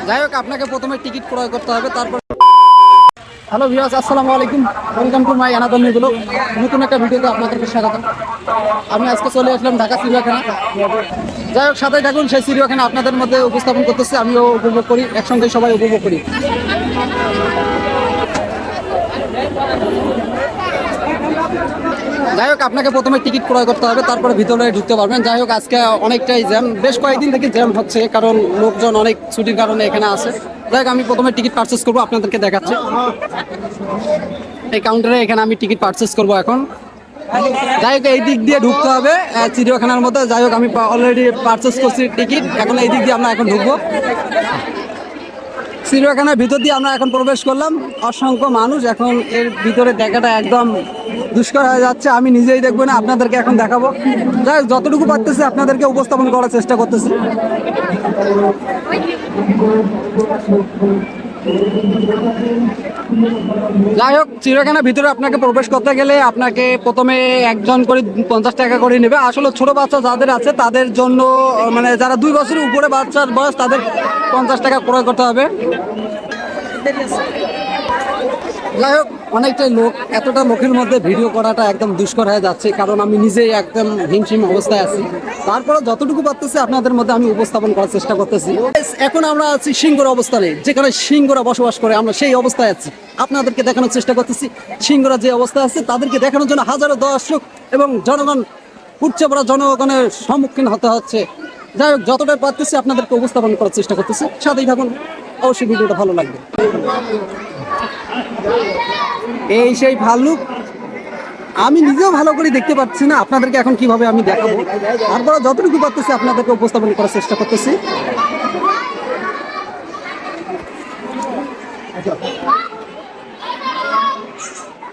যাই হোক, আপনাকে প্রথমে টিকিট ক্রয় করতে হবে, তারপর। হ্যালো ভিউয়ার্স, আসসালামু আলাইকুম, welcome to my another new blog. নতুন একটা ভিডিওতে আপনাদেরকে স্বাগত। আমি আজকে চলে আসলাম ঢাকা চিড়িয়াখানা। যাই হোক, সাথে থাকুন, সেই চিড়িয়াখানা আপনাদের মধ্যে উপস্থাপন করতেছি, আমিও উপভোগ করি, একসঙ্গে সবাই উপভোগ করি। যাই হোক, আপনাকে প্রথমে টিকিট ক্রয় করতে হবে, তারপরে ভিতরে ঢুকতে পারবেন। যাই হোক, আজকে অনেকটাই জ্যাম, বেশ কয়েকদিন থেকে জ্যাম হচ্ছে, কারণ লোকজন অনেক ছুটির কারণে এখানে আসে। যাই হোক, আমি প্রথমে টিকিট পারচেস করবো, আপনাদেরকে দেখাচ্ছি। এই কাউন্টারে এখানে আমি টিকিট পারচেস করবো এখন। যাই হোক, এই দিক দিয়ে ঢুকতে হবে চিড়িয়াখানার মধ্যে। যাই হোক, আমি অলরেডি পারচেস করছি টিকিট, এখন এই দিক দিয়ে আমরা এখন ঢুকবো। চিড়িয়াখানার ভিতর দিয়ে আমরা এখন প্রবেশ করলাম। অসংখ্য মানুষ, এখন এর ভিতরে দেখাটা একদম দুষ্কর হয়ে যাচ্ছে। আমি নিজেই দেখবো না, আপনাদেরকে এখন দেখাবো। যাই হোক, যতটুকু পারতেছি আপনাদেরকে উপস্থাপন করার চেষ্টা করতেছি। যাই হোক, চিড়িয়াখানার ভিতরে আপনাকে প্রবেশ করতে গেলে আপনাকে প্রথমে একজন করে 50 টাকা করে নেবে। আসলে ছোট বাচ্চা যাদের আছে তাদের জন্য, মানে যারা 2 বছরের উপরে বাচ্চার বয়স, তাদের 50 টাকা ক্রয় করতে হবে। যাই হোক, অনেকটাই লোক, এতটা লোকের মধ্যে ভিডিও করাটা একদম দুষ্কর হয়ে যাচ্ছে, কারণ আমি নিজেই একদম হিমশিম অবস্থায় আছি। তারপরে যতটুকু পারতেছি আপনাদের মধ্যে আমি উপস্থাপন করার চেষ্টা করতেছি। এখন আমরা আছি সিংহরা অবস্থানে, যেখানে সিংহরা বসবাস করে, আমরা সেই অবস্থায় আছি। আপনাদেরকে দেখানোর চেষ্টা করতেছি সিংহরা যে অবস্থায় আছে, তাদেরকে দেখানোর জন্য হাজারো দর্শক এবং জনগণ, উচ্চ পড়া জনগণের সম্মুখীন হতে হচ্ছে। যাই হোক, যতটা পারতেছি আপনাদেরকে উপস্থাপন করার চেষ্টা করতেছি, সাথেই থাকুন, অবশ্যই ভিডিওটা ভালো লাগবে। এই সেই ভাল্লুক, আমি নিজেও ভালো করে দেখতে পাচ্ছি না, আপনাদেরকে এখন কিভাবে আমি দেখাবো। তারপরে যতটুকু পারতেছি আপনাদেরকে উপস্থাপন করার চেষ্টা করতেছি।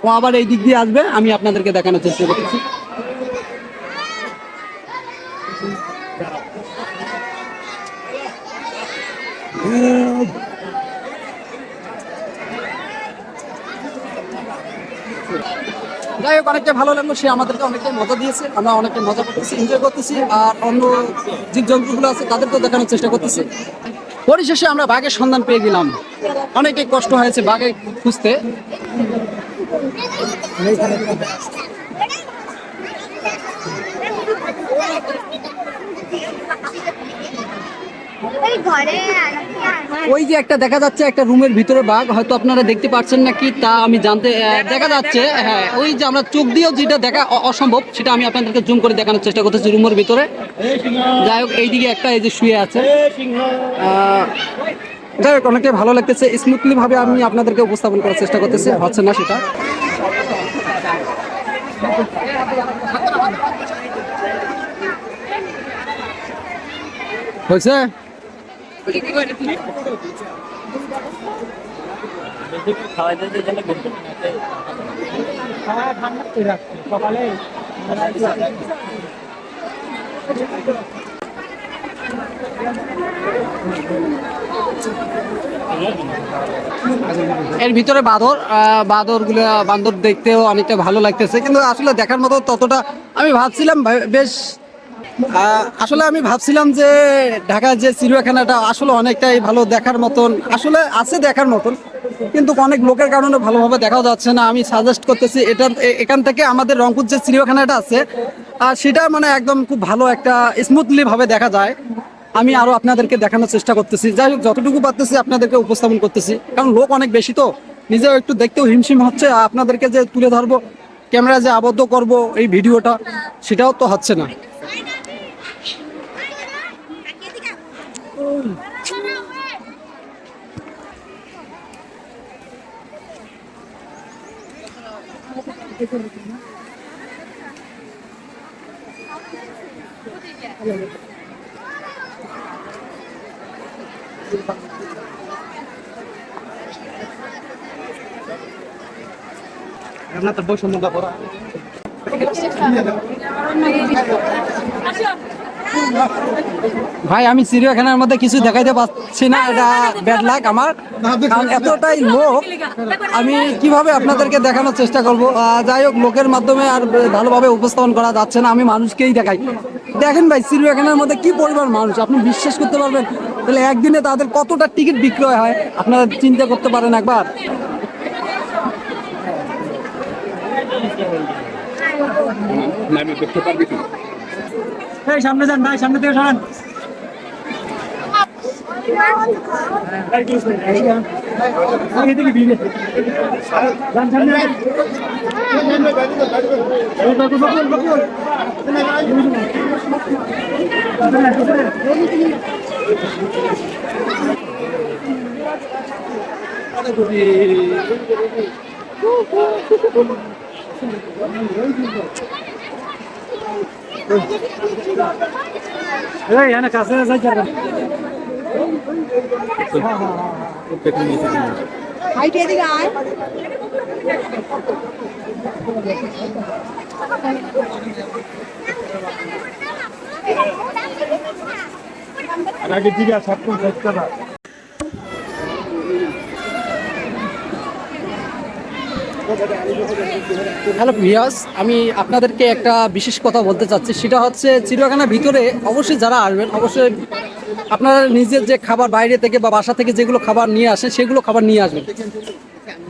ও আবার এই দিক দিয়ে আসবে, আমি আপনাদেরকে দেখানোর চেষ্টা করতেছি। যাই হোক, অনেকটা ভালো লাগলো, সে আমাদেরকে অনেকটাই মজা দিয়েছে, আমরা অনেকটা মজা করতেছি, এনজয় করতেছি। আর অন্য জীবজন্তুগুলো আছে তাদেরকেও দেখানোর চেষ্টা করতেছি। পরিশেষে আমরা বাঘের সন্ধান পেয়ে গেলাম। অনেকটাই কষ্ট হয়েছে বাঘে খুঁজতে। ওই যে একটা দেখা যাচ্ছে, একটা রুমের ভিতরে বাঘ, হয়তো আপনারা দেখতে পাচ্ছেন নাকি তা আমি জানতে, দেখা যাচ্ছে, হ্যাঁ, ওই যে আমরা চোখ দিয়েও যেটা দেখা অসম্ভব, সেটা আমি আপনাদেরকে জুম করে দেখানোর চেষ্টা করতেছি রুমের ভিতরে। যাই হোক, এইদিকে একটা এই যে শুয়ে আছে। যাই হোক, অনেকটাই ভালো লাগতেছে, স্মুথলি ভাবে আমি আপনাদেরকে উপস্থাপন করার চেষ্টা করতেছি, হচ্ছে না সেটা। হয়েছে এর ভিতরে বান্দর দেখতেও অনেকটা ভালো লাগতেছে, কিন্তু আসলে দেখার মতো ততটা আমি ভাবছিলাম বেশ। আসলে আমি ভাবছিলাম যে ঢাকার যে চিড়িয়াখানাটা আসলে অনেকটাই ভালো দেখার মতন, আসলে আছে দেখার মতন, কিন্তু অনেক লোকের কারণে ভালোভাবে দেখাও যাচ্ছে না। আমি সাজেস্ট করতেছি এখান থেকে আমাদের রংপুর যে চিড়িয়াখানাটা আছে, সেটা মানে একদম খুব ভালো একটা স্মুথলি ভাবে দেখা যায়। আমি আরো আপনাদেরকে দেখানোর চেষ্টা করতেছি। যাই হোক, যতটুকু পারতেছি আপনাদেরকে উপস্থাপন করতেছি, কারণ লোক অনেক বেশি, তো নিজেও একটু দেখতেও হিমশিম হচ্ছে। আপনাদেরকে যে তুলে ধরবো, ক্যামেরা যে আবদ্ধ করব এই ভিডিওটা, সেটাও তো হচ্ছে না। ভাই, আমি চিড়িয়াখানার মধ্যে কিছু দেখাইতে পাচ্ছি না, এটা ব্যাড লাক আমার, কারণ এতটাই লোক, আমি কিভাবে আপনাদেরকে দেখানোর চেষ্টা করব। যাই হোক, লোকের মাধ্যমে আর ভালোভাবে উপস্থাপন করা যাচ্ছে না, আমি মানুষকেই দেখাই। দেখেন ভাই, চিড়িয়াখানার মধ্যে কি পরিমাণ মানুষ, আপনি বিশ্বাস করতে পারবেন, তাহলে একদিনে তাদের কতটা টিকিট বিক্রয় হয় আপনারা চিন্তা করতে পারেন একবার। এই সামনে যান ভাই, সামনে থেকে সরান। এই কাছে যাই যাবেন। হাইটে এদিকে আয়। আগে ঠিক আছে, সব কিছু চেষ্টা কর। হ্যালো ভিউয়ার্স, আমি আপনাদেরকে একটা বিশেষ কথা বলতে চাচ্ছি, সেটা হচ্ছে চিড়িয়াখানার ভিতরে অবশ্যই যারা আসবেন অবশ্যই আপনারা নিজের যে খাবার বাইরে থেকে বা বাসা থেকে যেগুলো খাবার নিয়ে আসেন সেগুলো খাবার নিয়ে আসবেন।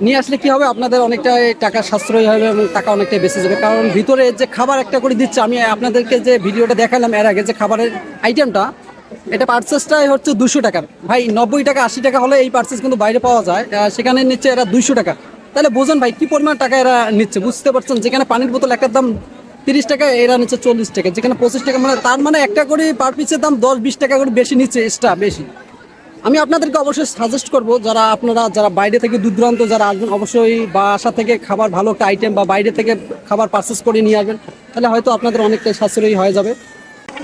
নিয়ে আসলে কি হবে, আপনাদের অনেকটাই টাকা সাশ্রয় হবে এবং টাকা অনেকটাই বেঁচে যাবে। কারণ ভিতরে যে খাবার একটা করে দিচ্ছে, আমি আপনাদেরকে যে ভিডিওটা দেখালাম এর আগে, যে খাবারের আইটেমটা, এটা পার্সেসটাই হচ্ছে 200 টাকার। ভাই 90 টাকা 80 টাকা হলে এই পার্সেস কিন্তু বাইরে পাওয়া যায়, সেখানে নিচ্ছে এরা 200 টাকা। তাহলে বোঝেন ভাই কি পরিমাণ টাকা এরা নিচ্ছে, বুঝতে পারছেন? যেখানে পানির বোতল একটার দাম 30 টাকা, এরা নিচ্ছে 40 টাকা, যেখানে 25 টাকা, মানে তার মানে একটা করে পার পিসের দাম 10-20 টাকা করে বেশি নিচ্ছে, এক্সট্রা বেশি। আমি আপনাদেরকে অবশ্যই সাজেস্ট করব, যারা বাইরে থেকে দূর দূরান্ত যারা আসবেন, অবশ্যই বাসা থেকে খাবার ভালো একটা আইটেম বা বাইরে থেকে খাবার পারচেস করে নিয়ে আসবেন, তাহলে হয়তো আপনাদের অনেকটাই সাশ্রয়ী হয়ে যাবে।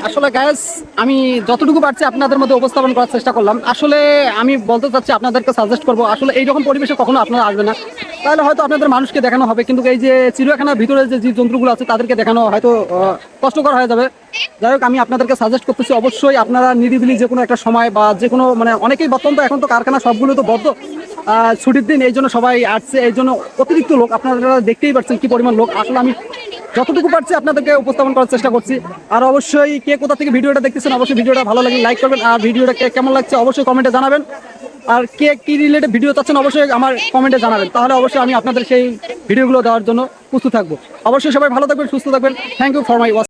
আসলে গাইস, আমি যতটুকু পারছি আপনাদের মধ্যে উপস্থাপন করার চেষ্টা করলাম। আসলে আমি বলতে চাচ্ছি, আপনাদেরকে সাজেস্ট করব, আসলে এইরকম পরিবেশে কখনো আপনারা আসবেন না, তাহলে হয়তো আপনাদের মানুষকে দেখানো হবে, কিন্তু এই যে চিড়িয়াখানার ভিতরে যে জীবজন্তুগুলো আছে তাদেরকে দেখানো হয়তো কষ্টকর হয়ে যাবে। যাই হোক, আমি আপনাদেরকে সাজেস্ট করতেছি, অবশ্যই আপনারা নিরিবিলি যে কোনো একটা সময় বা যে কোনো, মানে অনেকেই বর্তমান তো এখন তো কারখানা সবগুলো তো বদ্ধ, ছুটির দিন, এই জন্য সবাই আসছে, এই জন্য অতিরিক্ত লোক, আপনারা দেখতেই পাচ্ছেন কি পরিমাণ লোক। আসলে আমি যতটুকু পারছি আপনাদেরকে উপস্থাপন করার চেষ্টা করছি। আর অবশ্যই কে কোথা থেকে ভিডিওটা দেখতেছেন, অবশ্যই ভিডিওটা ভালো লাগলে লাইক করবেন, আর ভিডিওটা কেমন লাগছে অবশ্যই কমেন্টে জানাবেন। আর কে কি রিলেটেড ভিডিও চাচ্ছেন অবশ্যই আমার কমেন্টে জানাবেন, তাহলে অবশ্যই আমি আপনাদের সেই ভিডিওগুলো দেওয়ার জন্য প্রস্তুত থাকবো। অবশ্যই সবাই ভালো থাকবেন, সুস্থ থাকবেন। Thank you for my watch.